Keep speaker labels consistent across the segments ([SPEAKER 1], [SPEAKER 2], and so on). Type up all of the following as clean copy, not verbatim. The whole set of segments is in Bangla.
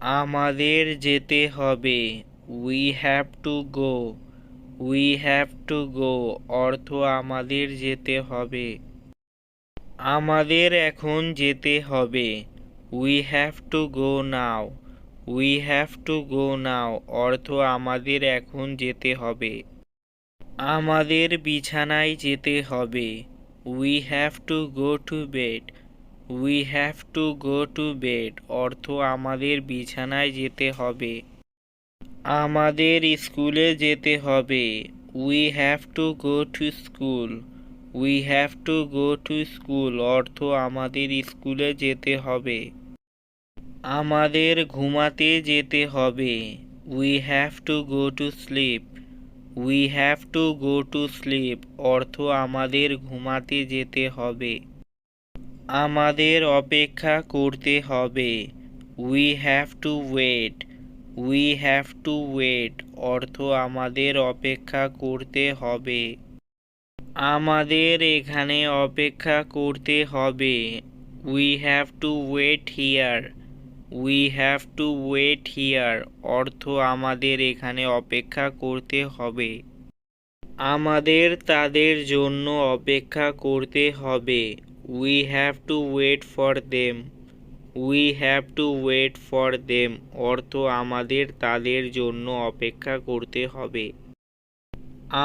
[SPEAKER 1] আমাদের যেতে হবে। We have to go. We have to go অর্থ আমাদের যেতে হবে। আমাদের এখন যেতে হবে। We have to go now. We have to go now অর্থ আমাদের এখন যেতে হবে। আমাদের বিছানায় যেতে হবে। We have to go to bed. We have to go to bed অর্থ আমাদের বিছানায় যেতে হবে। আমাদের স্কুলে যেতে হবে। We have to go to school. We have to go to school অর্থ আমাদের স্কুলে যেতে হবে। আমাদের ঘুমাতে যেতে হবে। We have to go to sleep. We have to go to sleep অর্থ আমাদের ঘুমাতে যেতে হবে। আমাদের অপেক্ষা করতে হবে। We have to wait. We have to wait অর্থ আমাদের অপেক্ষা করতে হবে। আমাদের এখানে অপেক্ষা করতে হবে। We have to wait here. We have to wait here অর্থ আমাদের এখানে অপেক্ষা করতে হবে। আমাদের তাদের জন্য অপেক্ষা করতে হবে। We have to wait for them. We have to wait for them অর্থ আমাদের তাদের জন্য অপেক্ষা করতে হবে।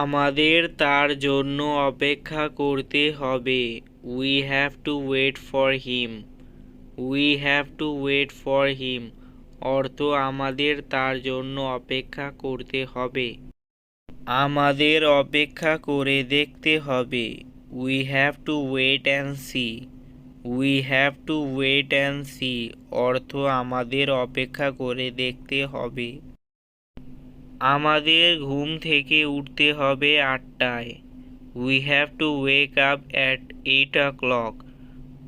[SPEAKER 1] আমাদের তার জন্য অপেক্ষা করতে হবে। We have to wait for him. We have to wait for him অর্থ আমাদের তার জন্য অপেক্ষা করতে হবে। আমাদের অপেক্ষা করে দেখতে হবে। We have to wait and see. We have to wait and see অর্থ আমাদের অপেক্ষা করে দেখতে হবে। আমাদের ঘুম থেকে উঠতে হবে 8টায়। We have to wake up at 8 o'clock।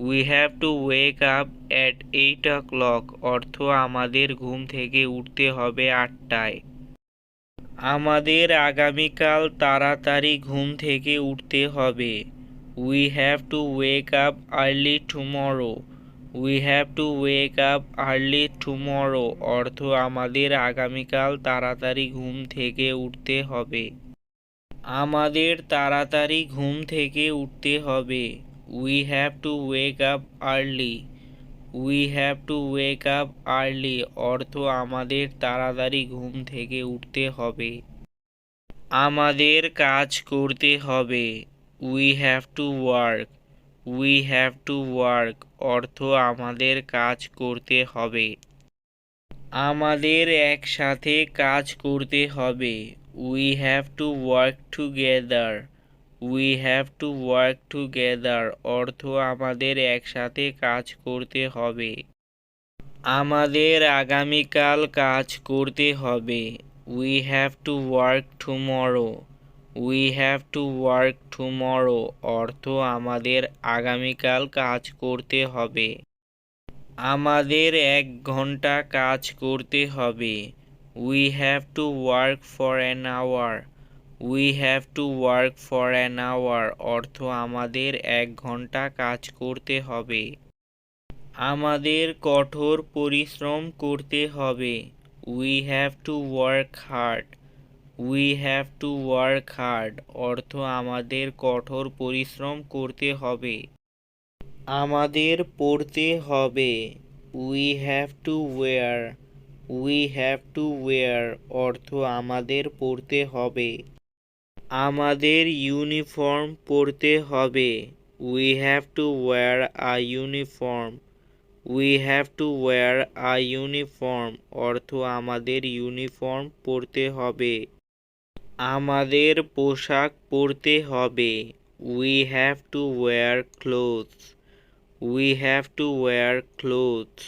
[SPEAKER 1] We have to wake up at 8 o'clock অর্থ আমাদের ঘুম থেকে উঠতে হবে 8টায়। আমাদের আগামীকাল তাড়াতাড়ি ঘুম থেকে উঠতে হবে। We have to wake up early tomorrow. We have to wake up early tomorrow অর্থ আমাদের আগামীকাল তাড়াতাড়ি ঘুম থেকে উঠতে হবে। আমাদের তাড়াতাড়ি ঘুম থেকে উঠতে হবে। We have to wake up early. We have to wake up early অর্থ আমাদের তাড়াতাড়ি ঘুম থেকে উঠতে হবে। আমাদের কাজ করতে হবে। We have to work. We have to work অর্থ আমাদের কাজ করতে হবে। আমাদের একসাথে কাজ করতে হবে। We have to work together. We have to work together অর্থ আমাদের একসাথে কাজ করতে হবে। আমাদের আগামীকাল কাজ করতে হবে। We have to work tomorrow. We have to work tomorrow অর্থ আমাদের আগামীকাল কাজ করতে হবে। আমাদের 1 ঘন্টা কাজ করতে হবে। We have to work for an hour. We have to work for an hour অর্থ আমাদের 1 ঘন্টা কাজ করতে হবে। আমাদের কঠোর পরিশ্রম করতে হবে। We have to work hard. We have to work hard অর্থ আমাদের কঠোর পরিশ্রম করতে হবে। আমাদের পড়তে হবে। We have two wire. We have two wire অর্থ আমাদের পড়তে হবে। আমাদের ইউনিফর্ম পরতে হবে। We have two wire a uniform. We have two wire a uniform অর্থ আমাদের ইউনিফর্ম পরতে হবে। আমাদের পোশাক পরতে হবে। We have two wire clothes. We have two wire clothes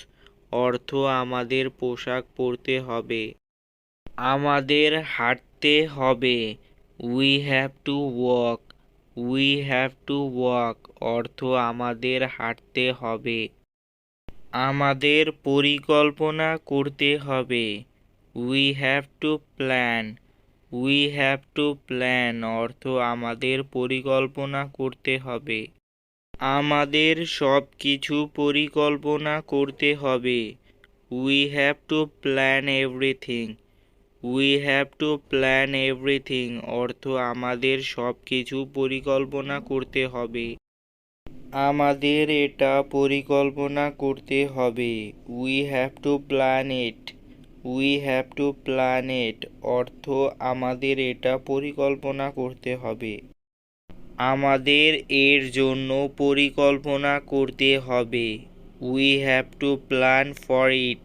[SPEAKER 1] অর্থ আমাদের পোশাক পরতে হবে। আমাদের হাঁটতে হবে। We have to walk. We have to walk অর্থ আমাদের হাঁটতে হবে। আমাদের পরিকল্পনা করতে হবে। We have two plan. We have two plan অর্থ আমাদের পরিকল্পনা করতে হবে। আমাদের সব কিছু পরিকল্পনা করতে হবে। We have two plan everything. We have two plan everything অর্থ আমাদের সব কিছু পরিকল্পনা করতে হবে। আমাদের এটা পরিকল্পনা করতে হবে। We have two plan it. We have two plan it অর্থ আমাদের এটা পরিকল্পনা করতে হবে। আমাদের এর জন্য পরিকল্পনা করতে হবে। We have two plan for it.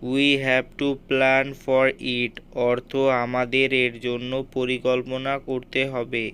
[SPEAKER 1] We have two plan for it অর্থ আমাদের এর জন্য পরিকল্পনা করতে হবে।